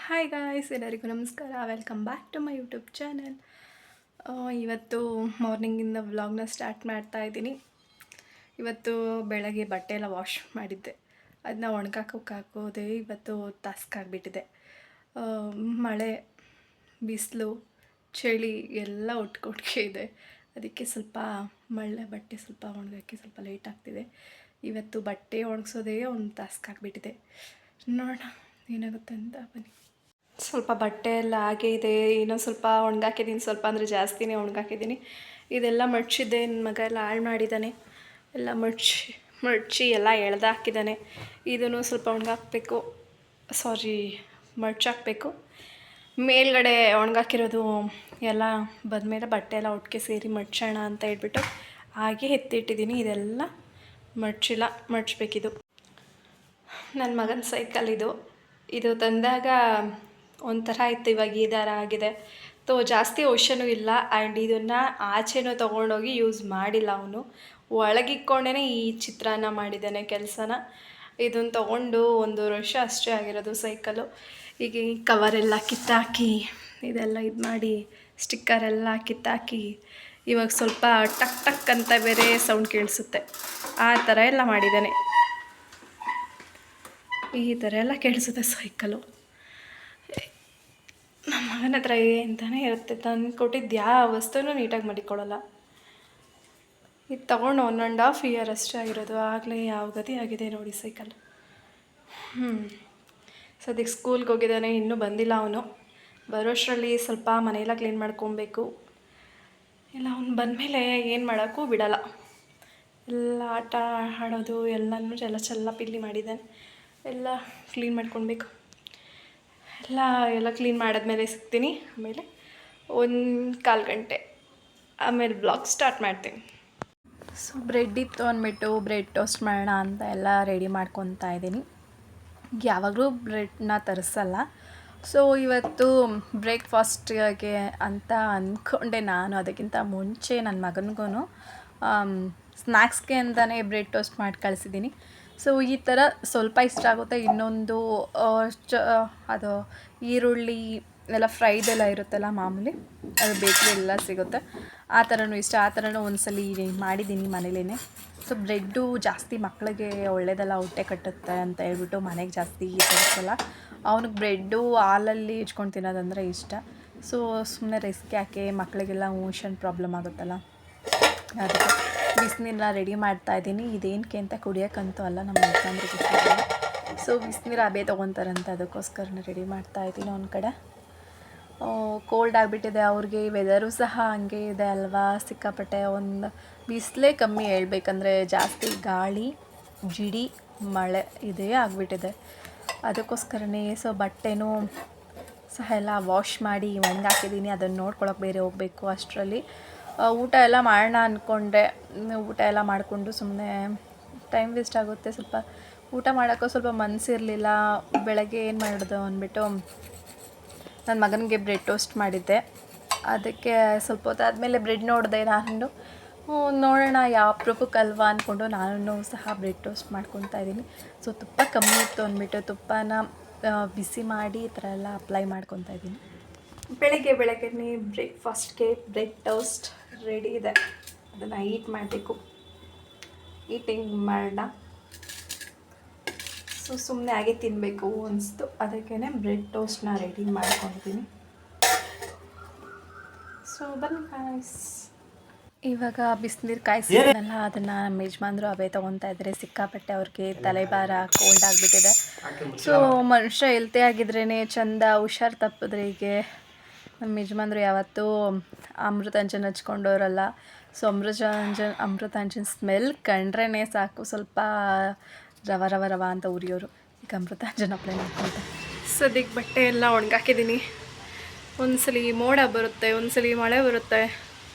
Hi guys, ಎಲ್ಲರಿಗೂ ನಮಸ್ಕಾರ. Welcome back to my YouTube channel. ಇವತ್ತು ಮಾರ್ನಿಂಗಿಂದ ವ್ಲಾಗ್ನ ಸ್ಟಾರ್ಟ್ ಮಾಡ್ತಾ ಇದ್ದೀನಿ. ಇವತ್ತು ಬೆಳಗ್ಗೆ ಬಟ್ಟೆ ಎಲ್ಲ ವಾಶ್ ಮಾಡಿದ್ದೆ, ಅದನ್ನ ಒಣಗಾಕೋಕ್ಕಾಗೋದೇ ಇವತ್ತು ಟಾಸ್ಕ್ ಆಗಿಬಿಟ್ಟಿದೆ. ಮಳೆ, ಬಿಸಿಲು, ಚಳಿ ಎಲ್ಲ ಒಟ್ಟಿಗೆ ಇದೆ. ಅದಕ್ಕೆ ಸ್ವಲ್ಪ ಬಟ್ಟೆ ಸ್ವಲ್ಪ ಒಣಗೋಕ್ಕೆ ಸ್ವಲ್ಪ ಲೇಟ್ ಆಗ್ತಿದೆ. ಇವತ್ತು ಬಟ್ಟೆ ಒಣಗಿಸೋದೇ ಒಂದು ಟಾಸ್ಕ್ ಆಗಿಬಿಟ್ಟಿದೆ. ನೋಡೋಣ ಏನಾಗುತ್ತೆ ಅಂತ, ಬನ್ನಿ. ಸ್ವಲ್ಪ ಬಟ್ಟೆ ಎಲ್ಲ ಹಾಗೆ ಇದೆ, ಇನ್ನೊಂದು ಸ್ವಲ್ಪ ಒಣಗಾಕಿದ್ದೀನಿ. ಸ್ವಲ್ಪ ಅಂದರೆ ಜಾಸ್ತಿನೇ ಒಣಗಾಕಿದ್ದೀನಿ. ಇದೆಲ್ಲ ಮಡ್ಚಿದ್ದೆ, ನನ್ನ ಮಗ ಎಲ್ಲ ಹಾಳು ಮಾಡಿದ್ದಾನೆ. ಎಲ್ಲ ಮಡ್ಚಿ ಎಲ್ಲ ಎಳ್ದಾಕಿದ್ದಾನೆ. ಇದನ್ನು ಸ್ವಲ್ಪ ಒಣಗಾಕಬೇಕು, ಮಡ್ಚಾಕಬೇಕು. ಮೇಲ್ಗಡೆ ಒಣಗಾಕಿರೋದು ಎಲ್ಲ ಬಂದಮೇಲೆ ಬಟ್ಟೆ ಎಲ್ಲ ಒಟ್ಟಿಗೆ ಸೇರಿ ಮಡ್ಚೋಣ ಅಂತ ಹೇಳ್ಬಿಟ್ಟು ಹಾಗೆ ಎತ್ತಿಟ್ಟಿದ್ದೀನಿ. ಇದೆಲ್ಲ ಮಡ್ಚಬೇಕಿದು. ನನ್ನ ಮಗನ ಸೈಕಲ್ ಇದು ತಂದಾಗ ಒಂಥರ ಇತ್ತು, ಇವಾಗ ಈ ಥರ ಆಗಿದೆ. ಜಾಸ್ತಿ ಓಷನೂ ಇಲ್ಲ. ಆ್ಯಂಡ್ ಇದನ್ನು ಆಚೆನೂ ತೊಗೊಂಡೋಗಿ ಯೂಸ್ ಮಾಡಿಲ್ಲ. ಅವನು ಒಳಗಿಕ್ಕೊಂಡೇ ಈ ಚಿತ್ರಾನ್ನ ಮಾಡಿದ್ದಾನೆ ಕೆಲಸನ. ಇದನ್ನು ತೊಗೊಂಡು 1 ವರ್ಷ ಅಷ್ಟೇ ಆಗಿರೋದು ಸೈಕಲ್ಲು. ಈಗ ಈ ಕವರೆಲ್ಲ ಕಿತ್ತಾಕಿ ಇದೆಲ್ಲ ಇದು ಮಾಡಿ ಸ್ಟಿಕ್ಕರೆಲ್ಲ ಕಿತ್ತಾಕಿ ಇವಾಗ ಸ್ವಲ್ಪ ಟಕ್ ಟಕ್ ಅಂತ ಬೇರೆ ಸೌಂಡ್ ಕೇಳಿಸುತ್ತೆ. ಆ ಥರ ಎಲ್ಲ ಮಾಡಿದ್ದಾನೆ. ಈ ಥರ ಎಲ್ಲ ಕೇಳಿಸುತ್ತೆ ಸೈಕಲ್ಲು. ನಮ್ಮ ಮಗನ ಹತ್ರ ಅಂತಲೇ ಇರುತ್ತೆ. ತಂದು ಕೊಟ್ಟಿದ್ದು ಯಾವ ವಸ್ತುನೂ ನೀಟಾಗಿ ಮಾಡಿಕೊಳ್ಳಲ್ಲ. ಇದು ತೊಗೊಂಡು 1.5 ಇಯರ್ ಅಷ್ಟೇ ಆಗಿರೋದು, ಆಗಲೇ ಯಾವ ಗತಿ ಆಗಿದೆ ನೋಡಿ ಸೈಕಲ್. ಸದ್ಯಕ್ಕೆ ಸ್ಕೂಲ್ಗೆ ಹೋಗಿದ್ದಾನೆ, ಇನ್ನೂ ಬಂದಿಲ್ಲ ಅವನು. ಬರೋಷ್ಟರಲ್ಲಿ ಸ್ವಲ್ಪ ಮನೆಯೆಲ್ಲ ಕ್ಲೀನ್ ಮಾಡ್ಕೊಬೇಕು. ಇಲ್ಲ ಅವನು ಬಂದಮೇಲೆ ಏನು ಮಾಡೋಕ್ಕೂ ಬಿಡಲ್ಲ. ಎಲ್ಲ ಆಟ ಆಡೋದು ಎಲ್ಲನೂ ಚೆಲ್ಲ ಪಿಲ್ಲಿ ಮಾಡಿದ್ದಾನೆ. ಎಲ್ಲ ಕ್ಲೀನ್ ಮಾಡ್ಕೊಳ್ಬೇಕು. ಎಲ್ಲ ಕ್ಲೀನ್ ಮಾಡಿದ್ಮೇಲೆ ಸಿಗ್ತೀನಿ. ಆಮೇಲೆ 1-1/4 ಗಂಟೆ ಆಮೇಲೆ ಬ್ಲಾಗ್ ಸ್ಟಾರ್ಟ್ ಮಾಡ್ತೀನಿ. ಸೊ ಬ್ರೆಡ್ ಇತ್ತು ಅಂದ್ಬಿಟ್ಟು ಬ್ರೆಡ್ ಟೋಸ್ಟ್ ಮಾಡೋಣ ಅಂತ ಎಲ್ಲ ರೆಡಿ ಮಾಡ್ಕೊತಾ ಇದ್ದೀನಿ. ಯಾವಾಗಲೂ ಬ್ರೆಡ್ನ ತರಿಸಲ್ಲ. ಸೊ ಇವತ್ತು ಬ್ರೇಕ್ಫಾಸ್ಟಿಗೆ ಅಂತ ಅಂದ್ಕೊಂಡೆ ನಾನು. ಅದಕ್ಕಿಂತ ಮುಂಚೆ ನನ್ನ ಮಗನಿಗೂ ಸ್ನ್ಯಾಕ್ಸ್ಗೆ ಅಂತಲೇ ಬ್ರೆಡ್ ಟೋಸ್ಟ್ ಮಾಡಿ ಕಳಿಸಿದ್ದೀನಿ. ಸೊ ಈ ಥರ ಸ್ವಲ್ಪ ಇಷ್ಟ ಆಗುತ್ತೆ. ಇನ್ನೊಂದು ಅದು ಈರುಳ್ಳಿ ಎಲ್ಲ ಫ್ರೈದೆಲ್ಲ ಇರುತ್ತಲ್ಲ ಮಾಮೂಲಿ, ಅದು ಬೇಕ್ರಿ ಎಲ್ಲ ಸಿಗುತ್ತೆ. ಆ ಥರನೂ ಇಷ್ಟ. ಆ ಥರನೂ ಒಂದ್ಸಲ ಮಾಡಿದ್ದೀನಿ ಮನೇಲೇ. ಸೊ ಬ್ರೆಡ್ಡು ಜಾಸ್ತಿ ಮಕ್ಕಳಿಗೆ ಒಳ್ಳೆಯದಲ್ಲ, ಹೊಟ್ಟೆ ಕಟ್ಟುತ್ತೆ ಅಂತ ಹೇಳ್ಬಿಟ್ಟು ಮನೆಗೆ ಜಾಸ್ತಿ ತರಿಸಲ್ಲ. ಅವನಿಗೆ ಬ್ರೆಡ್ಡು ಹಾಲಲ್ಲಿ ಹೆಚ್ಕೊಂಡು ತಿನ್ನೋದಂದರೆ ಇಷ್ಟ. ಸೊ ಸುಮ್ಮನೆ ರಿಸ್ಕ್ ಯಾಕೆ, ಮಕ್ಕಳಿಗೆಲ್ಲ ಮೋಷನ್ ಪ್ರಾಬ್ಲಮ್ ಆಗುತ್ತಲ್ಲ, ಅದಕ್ಕೆ ಬಿಸಿನೀರನ್ನ ರೆಡಿ ಮಾಡ್ತಾಯಿದ್ದೀನಿ. ಇದೇನಕ್ಕೆ ಅಂತ ಕುಡಿಯೋಕ್ಕಂತೂ ಅಲ್ಲ, ನಮ್ಮ ಯಜಮಾನ್ರಿಗೆ ಇಷ್ಟ. ಸೊ ಬಿಸಿನೀರು ಹಬೆ ತೊಗೊತಾರಂತೆ, ಅದಕ್ಕೋಸ್ಕರನೇ ರೆಡಿ ಮಾಡ್ತಾಯಿದ್ದೀನಿ. ಒಂದು ಕಡೆ ಕೋಲ್ಡ್ ಆಗಿಬಿಟ್ಟಿದೆ ಅವ್ರಿಗೆ. ವೆದರು ಸಹ ಹಂಗೆ ಇದೆ ಅಲ್ವಾ, ಸಿಕ್ಕಾಪಟ್ಟೆ. ಒಂದು ಬಿಸಿಲೇ ಕಮ್ಮಿ ಹೇಳ್ಬೇಕಂದ್ರೆ, ಜಾಸ್ತಿ ಗಾಳಿ, ಜಿಡಿ, ಮಳೆ ಇದೇ ಆಗಿಬಿಟ್ಟಿದೆ. ಅದಕ್ಕೋಸ್ಕರನೇ ಸೊ ಬಟ್ಟೆನೂ ಸಹ ಎಲ್ಲ ವಾಶ್ ಮಾಡಿ ಒಣಗಾಕಿದ್ದೀನಿ. ಅದನ್ನು ನೋಡ್ಕೊಳಕ್ಕೆ ಬೇರೆ ಹೋಗಬೇಕು. ಅಷ್ಟರಲ್ಲಿ ಊಟ ಎಲ್ಲ ಮಾಡೋಣ ಅಂದ್ಕೊಂಡೆ. ಊಟ ಎಲ್ಲ ಮಾಡಿಕೊಂಡು ಸುಮ್ಮನೆ ಟೈಮ್ ವೇಸ್ಟ್ ಆಗುತ್ತೆ. ಸ್ವಲ್ಪ ಊಟ ಮಾಡೋಕ್ಕೂ ಸ್ವಲ್ಪ ಮನಸ್ಸಿರಲಿಲ್ಲ. ಬೆಳಗ್ಗೆ ಏನು ಮಾಡೋದು ಅಂದ್ಬಿಟ್ಟು ನನ್ನ ಮಗನಿಗೆ ಬ್ರೆಡ್ ಟೋಸ್ಟ್ ಮಾಡಿದ್ದೆ. ಅದಕ್ಕೆ ಸ್ವಲ್ಪ ಹೊತ್ತಾದಮೇಲೆ ಬ್ರೆಡ್ ನೋಡಿದೆ ನಾನು. ನೋಡೋಣ ಯಾವ ಅಪರೂಪಕ್ಕಲ್ವಾ ಅಂದ್ಕೊಂಡು ನಾನು ಸಹ ಬ್ರೆಡ್ ಟೋಸ್ಟ್ ಮಾಡ್ಕೊತಾ ಇದ್ದೀನಿ. ಸೊ ತುಪ್ಪ ಕಮ್ಮಿ ಇತ್ತು ಅಂದ್ಬಿಟ್ಟು ತುಪ್ಪನ ಬಿಸಿ ಮಾಡಿ ಈ ಥರ ಎಲ್ಲ ಅಪ್ಲೈ ಮಾಡ್ಕೊತಾ ಇದ್ದೀನಿ. ಬೆಳಗ್ಗೆನೇ ಬ್ರೇಕ್ಫಾಸ್ಟ್ಗೆ ಬ್ರೆಡ್ ಟೋಸ್ಟ್ ರೆಡಿ ಇದೆ. ಅದನ್ನು ಮಾಡಬೇಕು. ಈಟಿಂಗ್ ಮಾಡೋಣ. ಸೊ ಸುಮ್ಮನೆ ಹಾಗೆ ತಿನ್ನಬೇಕು ಅನಿಸ್ತು, ಅದಕ್ಕೇ ಬ್ರೆಡ್ ಟೋಸ್ಟ್ನ ರೆಡಿ ಮಾಡ್ಕೊಂಡಿದ್ದೀನಿ. ಸೊ ಬನ್ನಿ ಗಾಯ್ಸ್. ಇವಾಗ ಬಿಸಿನೀರು ಕಾಯಿಸಿದ್ನಲ್ಲ, ಅದನ್ನು ನಮ್ಮ ಯಜಮಾನ್ರು ಅವೇ ತೊಗೊತಾ ಇದ್ದಾರೆ. ಸಿಕ್ಕಾಪಟ್ಟೆ ಅವ್ರಿಗೆ ತಲೆಭಾರ, ಕೋಲ್ಡ್ ಆಗಿಬಿಟ್ಟಿದೆ. ಸೊ ಮನುಷ್ಯ ಹೆಲ್ತಿ ಆಗಿದ್ರೇ ಚೆಂದ. ಹುಷಾರು ತಪ್ಪಿದ್ರೆ ಹೀಗೆ. ನಮ್ಮ ಯಜಮಾನ್ರು ಯಾವತ್ತೂ ಅಮೃತಾಂಜನ್ ಹಚ್ಕೊಂಡವರಲ್ಲ. ಸೊ ಅಮೃತಾಂಜನ್ ಸ್ಮೆಲ್ ಕಂಡ್ರೇ ಸಾಕು, ಸ್ವಲ್ಪ ರವ ಅಂತ ಉರಿಯೋರು. ಈಗ ಅಮೃತಾಂಜನ್ ಅಪ್ಲೈ ಮಾಡ್ಕೊಳ್ತಾರೆ. ಸದ್ಯಕ್ಕೆ ಬಟ್ಟೆ ಎಲ್ಲ ಒಣಗಾಕಿದ್ದೀನಿ. ಒಂದ್ಸಲಿ ಮೋಡ ಬರುತ್ತೆ, ಒಂದ್ಸಲಿ ಮಳೆ ಬರುತ್ತೆ.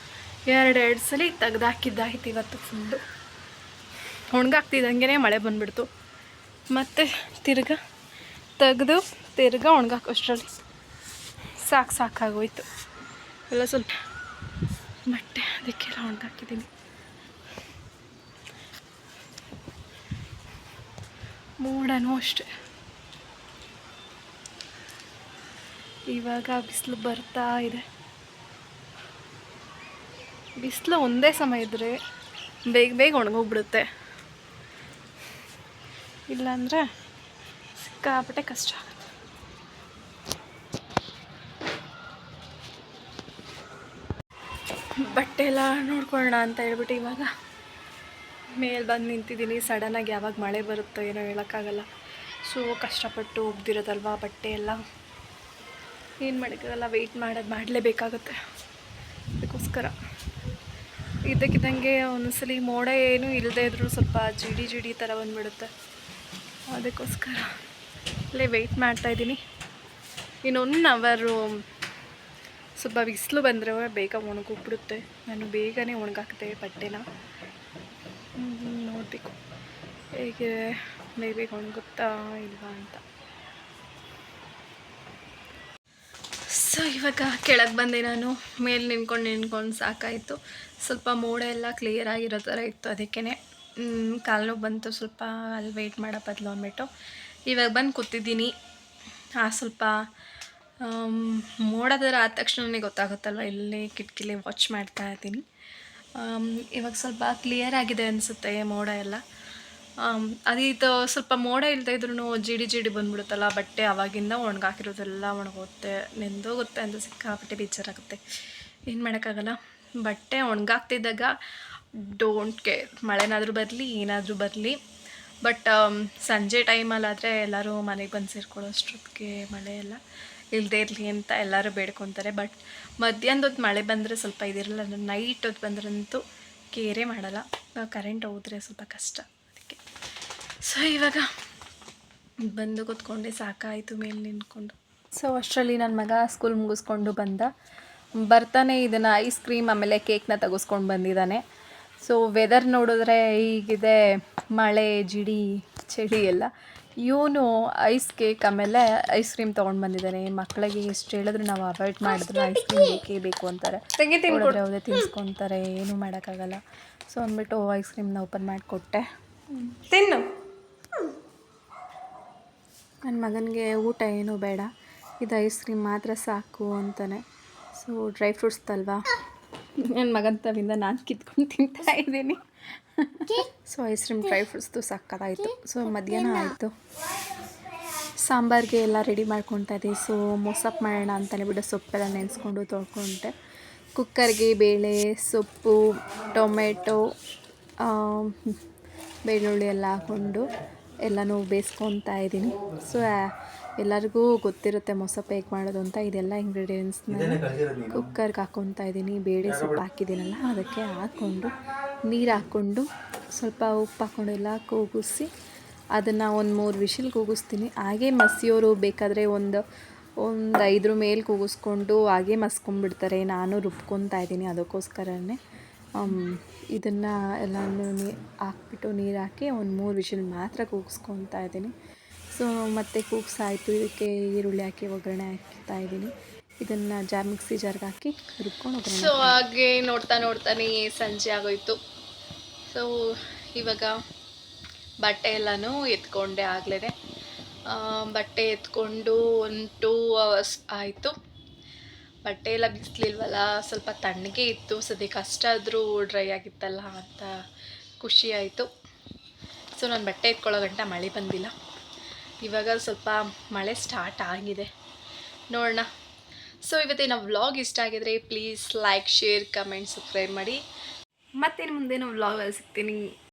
ಎರಡು ಸಲ ತೆಗ್ದಾಕಿದ್ದಾಯ್ತು. ಇವತ್ತು ಫುಲ್ಲು ಒಣಗಾಕ್ತಿದ್ದಂಗೆ ಮಳೆ ಬಂದುಬಿಡ್ತು. ಮತ್ತು ತಿರ್ಗಾ ಒಣಗಾಕೋಷ್ಟರಲ್ಲಿ ಸಾಕಾಗೋಯ್ತು. ಎಲ್ಲ ಸ್ವಲ್ಪ ಬಟ್ಟೆ ಅದಕ್ಕೆಲ್ಲ ಒಣಗಾಕಿದ್ದೀನಿ. ಮೋಡನೂ ಅಷ್ಟೆ. ಇವಾಗ ಬಿಸಿಲು ಬರ್ತಾ ಇದೆ. ಬಿಸಿಲು ಒಂದೇ ಸಮ ಇದ್ದರೆ ಬೇಗ ಬೇಗ ಒಣಗೋಗ್ಬಿಡುತ್ತೆ, ಇಲ್ಲಾಂದರೆ ಸಿಕ್ಕಾಪಟ್ಟೆ ಕಷ್ಟ ಆಗುತ್ತೆ. ಬಟ್ಟೆ ಎಲ್ಲ ನೋಡ್ಕೊಳ್ಳೋಣ ಅಂತ ಹೇಳ್ಬಿಟ್ಟು ಇವಾಗ ಮೇಲೆ ಬಂದು ನಿಂತಿದ್ದೀನಿ. ಸಡನ್ನಾಗಿ ಯಾವಾಗ ಮಳೆ ಬರುತ್ತೋ ಏನೋ ಹೇಳೋಕ್ಕಾಗಲ್ಲ. ಸೊ ಕಷ್ಟಪಟ್ಟು ಒಗ್ದಿರೋದಲ್ವ ಬಟ್ಟೆ ಎಲ್ಲ, ಏನು ಮಾಡೋಕ್ಕಾಗಲ್ಲ, ವೆಯ್ಟ್ ಮಾಡಲೇಬೇಕಾಗುತ್ತೆ. ಅದಕ್ಕೋಸ್ಕರ ಇದ್ದಕ್ಕಿದ್ದಂಗೆ ಒಂದೊಂದ್ಸಲಿ ಮೋಡ ಏನೂ ಇಲ್ಲದೇ ಇದ್ರೂ ಸ್ವಲ್ಪ ಜಿಡಿ ಥರ ಬಂದುಬಿಡುತ್ತೆ. ಅದಕ್ಕೋಸ್ಕರ ಅಲ್ಲೇ ವೆಯ್ಟ್ ಮಾಡ್ತಾಯಿದ್ದೀನಿ. ಇನ್ನು 1 ಅವರು ಸ್ವಲ್ಪ ಬಿಸಿಲು ಬಂದರೆ ಬೇಗ ಒಣಗೋಗ್ಬಿಡುತ್ತೆ. ನಾನು ಬೇಗನೆ ಒಣಗಾಕ್ತೆ ಬಟ್ಟೆನ. ನೋಡಬೇಕು ಹೇಗೆ ಬೇಗ ಒಣಗುತ್ತಾ ಇಲ್ವಾ ಅಂತ. ಸೊ ಇವಾಗ ಕೆಳಗೆ ಬಂದೆ. ನಾನು ಮೇಲೆ ನಿಂತ್ಕೊಂಡು ಸಾಕಾಯಿತು. ಸ್ವಲ್ಪ ಮೋಡ ಎಲ್ಲ ಕ್ಲಿಯರ್ ಆಗಿರೋ ಥರ ಇತ್ತು, ಅದಕ್ಕೇ ಕಾಲು ನೋವು ಬಂತು. ಸ್ವಲ್ಪ ಅಲ್ಲಿ ವೆಯ್ಟ್ ಮಾಡೋ ಬದಲು ಅಂದ್ಬಿಟ್ಟು ಇವಾಗ ಬಂದು ಕೂತಿದ್ದೀನಿ. ಸ್ವಲ್ಪ ಮೋಡ ಥರ ಆದ ತಕ್ಷಣವೇ ಗೊತ್ತಾಗುತ್ತಲ್ವ, ಇಲ್ಲೇ ಕಿಟಕಿಲಿ ವಾಚ್ ಮಾಡ್ತಾ ಇದ್ದೀನಿ. ಇವಾಗ ಸ್ವಲ್ಪ ಕ್ಲಿಯರ್ ಆಗಿದೆ ಅನಿಸುತ್ತೆ ಮೋಡ ಎಲ್ಲ. ಅದಿತ್ತು ಸ್ವಲ್ಪ ಮೋಡ ಇಲ್ಲದೆ ಇದ್ರೂ ಜಿಡಿ ಬಂದ್ಬಿಡುತ್ತಲ್ಲ ಬಟ್ಟೆ, ಆವಾಗಿಂದ ಒಣಗಾಕಿರೋದೆಲ್ಲ ಒಣಗೋಗುತ್ತೆ, ನೆಂದೋಗುತ್ತೆ ಅಂತ ಸಿಕ್ಕಾಪಟ್ಟೆ ಬೇಜಾರಾಗುತ್ತೆ. ಏನು ಮಾಡೋಕ್ಕಾಗಲ್ಲ. ಬಟ್ಟೆ ಒಣಗಾಕ್ತಿದ್ದಾಗ ಡೋಂಟ್ ಕೇರ್, ಮಳೆನಾದರೂ ಬರಲಿ ಏನಾದರೂ ಬರಲಿ. ಬಟ್ ಸಂಜೆ ಟೈಮಲ್ಲಾದರೆ ಎಲ್ಲರೂ ಮನೆಗೆ ಬಂದು ಸೇರ್ಕೊಳ್ಳೋ ಅಷ್ಟೊತ್ತಿಗೆ ಮಳೆ ಎಲ್ಲ ಇಲ್ಲದೇ ಇರಲಿ ಅಂತ ಎಲ್ಲರೂ ಬೇಡ್ಕೊತಾರೆ. ಬಟ್ ಮಧ್ಯಾಹ್ನದ ಹೊತ್ತು ಮಳೆ ಬಂದರೆ ಸ್ವಲ್ಪ ಇದಿರಲ್ಲ, ನೈಟ್ ಹೊತ್ತು ಬಂದ್ರಂತೂ ಕೇರೇ ಮಾಡಲ್ಲ. ಕರೆಂಟ್ ಹೋದರೆ ಸ್ವಲ್ಪ ಕಷ್ಟ, ಅದಕ್ಕೆ. ಸೊ ಇವಾಗ ಬಂದು ಕೂತ್ಕೊಂಡೆ, ಸಾಕಾಯಿತು ಮೇಲೆ ನಿಂತ್ಕೊಂಡು. ಸೊ ಅಷ್ಟರಲ್ಲಿ ನನ್ನ ಮಗ ಸ್ಕೂಲ್ ಮುಗಿಸ್ಕೊಂಡು ಬರ್ತಾನೆ ಇದನ್ನು ಐಸ್ ಕ್ರೀಮ್ ಆಮೇಲೆ ಕೇಕ್ನ ತೆಗೆಸ್ಕೊಂಡು ಬಂದಿದ್ದಾನೆ. ಸೊ ವೆದರ್ ನೋಡಿದ್ರೆ ಹೀಗಿದೆ, ಮಳೆ ಜಿಡಿ ಚಳಿ ಎಲ್ಲ. ಇವನು ಐಸ್ ಕೇಕ್ ಆಮೇಲೆ ಐಸ್ ಕ್ರೀಮ್ ತೊಗೊಂಡು ಬಂದಿದ್ದಾನೆ. ಮಕ್ಕಳಿಗೆ ಎಷ್ಟು ಹೇಳಿದ್ರು ನಾವು ಅವಾಯ್ಡ್ ಮಾಡಿದ್ರು ಐಸ್ ಕ್ರೀಮ್ ಬೇಕೇ ಬೇಕು ಅಂತಾರೆ. ಯಾವುದೇ ತಿನ್ಸ್ಕೊತಾರೆ, ಏನೂ ಮಾಡೋಕ್ಕಾಗಲ್ಲ. ಸೊ ಅಂದ್ಬಿಟ್ಟು ಐಸ್ ಕ್ರೀಮ್ನ ಓಪನ್ ಮಾಡಿಕೊಟ್ಟೆ, ತಿನ್ನು. ನನ್ನ ಮಗನಿಗೆ ಊಟ ಏನೂ ಬೇಡ, ಇದು ಐಸ್ ಕ್ರೀಮ್ ಮಾತ್ರ ಸಾಕು ಅಂತಾನೆ. ಸೊ ಡ್ರೈ ಫ್ರೂಟ್ಸ್ ತಲ್ವಾ, ನನ್ನ ಮಗನ ತವಿಂದ ನಾನು ಕಿತ್ಕೊಂಡು ತಿಂತಾ ಇದ್ದೀನಿ. ಸೊ ಐಸ್ ಕ್ರೀಮ್ ಡ್ರೈ ಫ್ರೂಟ್ಸ್ದು ಸಕ್ಕತ್ತಾಯಿತು. ಸೊ ಮಧ್ಯಾಹ್ನ ಆಯಿತು, ಸಾಂಬಾರಿಗೆ ಎಲ್ಲ ರೆಡಿ ಮಾಡ್ಕೊತಾ ಇದ್ದೆ. ಸೊ ಮೊಸಪ್ಪು ಮಾಡೋಣ ಅಂತಲೇ ಬಿಟ್ಟು ಸೊಪ್ಪೆಲ್ಲ ನೆನೆಸ್ಕೊಂಡು ತೊಳ್ಕೊಂಡೆ. ಕುಕ್ಕರ್ಗೆ ಬೇಳೆ, ಸೊಪ್ಪು, ಟೊಮೆಟೊ, ಬೆಳ್ಳುಳ್ಳಿ ಎಲ್ಲ ಹಾಕ್ಕೊಂಡು ಎಲ್ಲನೂ ಬೇಯಿಸ್ಕೊತಾ ಇದ್ದೀನಿ. ಸೊ ಎಲ್ಲರಿಗೂ ಗೊತ್ತಿರುತ್ತೆ ಮೊಸಪ್ಪು ಹೇಗೆ ಮಾಡೋದು ಅಂತ. ಇದೆಲ್ಲ ಇಂಗ್ರೀಡಿಯೆಂಟ್ಸ್ನ ಕುಕ್ಕರ್ಗೆ ಹಾಕ್ಕೊತಾ ಇದ್ದೀನಿ. ಬೇಳೆ ಸೊಪ್ಪು ಹಾಕಿದ್ದೀನಲ್ಲ ಅದಕ್ಕೆ ಹಾಕ್ಕೊಂಡು ನೀರು ಹಾಕ್ಕೊಂಡು ಸ್ವಲ್ಪ ಉಪ್ಪು ಹಾಕ್ಕೊಂಡು ಎಲ್ಲ ಕೂಗಿಸಿ ಅದನ್ನು ಒಂದು 3 ವಿಷಿಲ್ ಕೂಗಿಸ್ತೀನಿ. ಹಾಗೆ ಮಸಿಯೋರು ಬೇಕಾದರೆ ಒಂದು 5 ಮೇಲೆ ಕೂಗಿಸ್ಕೊಂಡು ಹಾಗೆ ಮಸ್ಕೊಂಡ್ಬಿಡ್ತಾರೆ. ನಾನು ರುಬ್ಕೊತಾ ಇದ್ದೀನಿ, ಅದಕ್ಕೋಸ್ಕರನೇ ಇದನ್ನು ಎಲ್ಲನೂ ಹಾಕ್ಬಿಟ್ಟು ನೀರು ಹಾಕಿ ಒಂದು 3 ವಿಷಿಲ್ ಮಾತ್ರ ಕೂಗಿಸ್ಕೊತಾ ಇದ್ದೀನಿ. ಸೊ ಮತ್ತು ಕೂಗ್ಸಾಯಿತು, ಇದಕ್ಕೆ ಈರುಳ್ಳಿ ಹಾಕಿ ಒಗ್ಗರಣೆ ಹಾಕ್ತಾಯಿದ್ದೀನಿ. ಇದನ್ನು ಮಿಕ್ಸಿ ಜಾರ್ಗೆ ಹಾಕಿ ರುಬ್ಕೊಂಡು ಒಗ್ಗರಣೆ. ಸೊ ಹಾಗೆ ನೋಡ್ತಾನೆ ಸಂಜೆ ಆಗೋಯ್ತು. ಸೊ ಇವಾಗ ಬಟ್ಟೆ ಎಲ್ಲನೂ ಎತ್ಕೊಂಡೆ ಆಗಲೇ. ಬಟ್ಟೆ ಎತ್ಕೊಂಡು 1-2 ಅವರ್ಸ್ ಆಯಿತು. ಬಟ್ಟೆ ಎಲ್ಲ ಬಿಸಿಲಿಲ್ವಲ್ಲ, ಸ್ವಲ್ಪ ತಣ್ಣಗೆ ಇತ್ತು. ಸದ್ಯಕ್ಕೆ ಅಷ್ಟಾದರೂ ಡ್ರೈ ಆಗಿತ್ತಲ್ಲ ಅಂತ ಖುಷಿ ಆಯಿತು. ಸೊ ನಾನು ಬಟ್ಟೆ ಎತ್ಕೊಳ್ಳೋ ಗಂಟ ಮಳೆ ಬಂದಿಲ್ಲ. ಇವಾಗ ಸ್ವಲ್ಪ ಮಳೆ ಸ್ಟಾರ್ಟ್ ಆಗಿದೆ, ನೋಡೋಣ. ಸೊ ಇವತ್ತಿನ ವ್ಲಾಗ್ ಇಷ್ಟ ಆಗಿದ್ರೆ please like, share, comment, subscribe ಮಾಡಿ. ಮತ್ತೇನು ಮುಂದೇನು ವ್ಲಾಗಲ್ಲಿ ಸಿಗ್ತೀನಿ.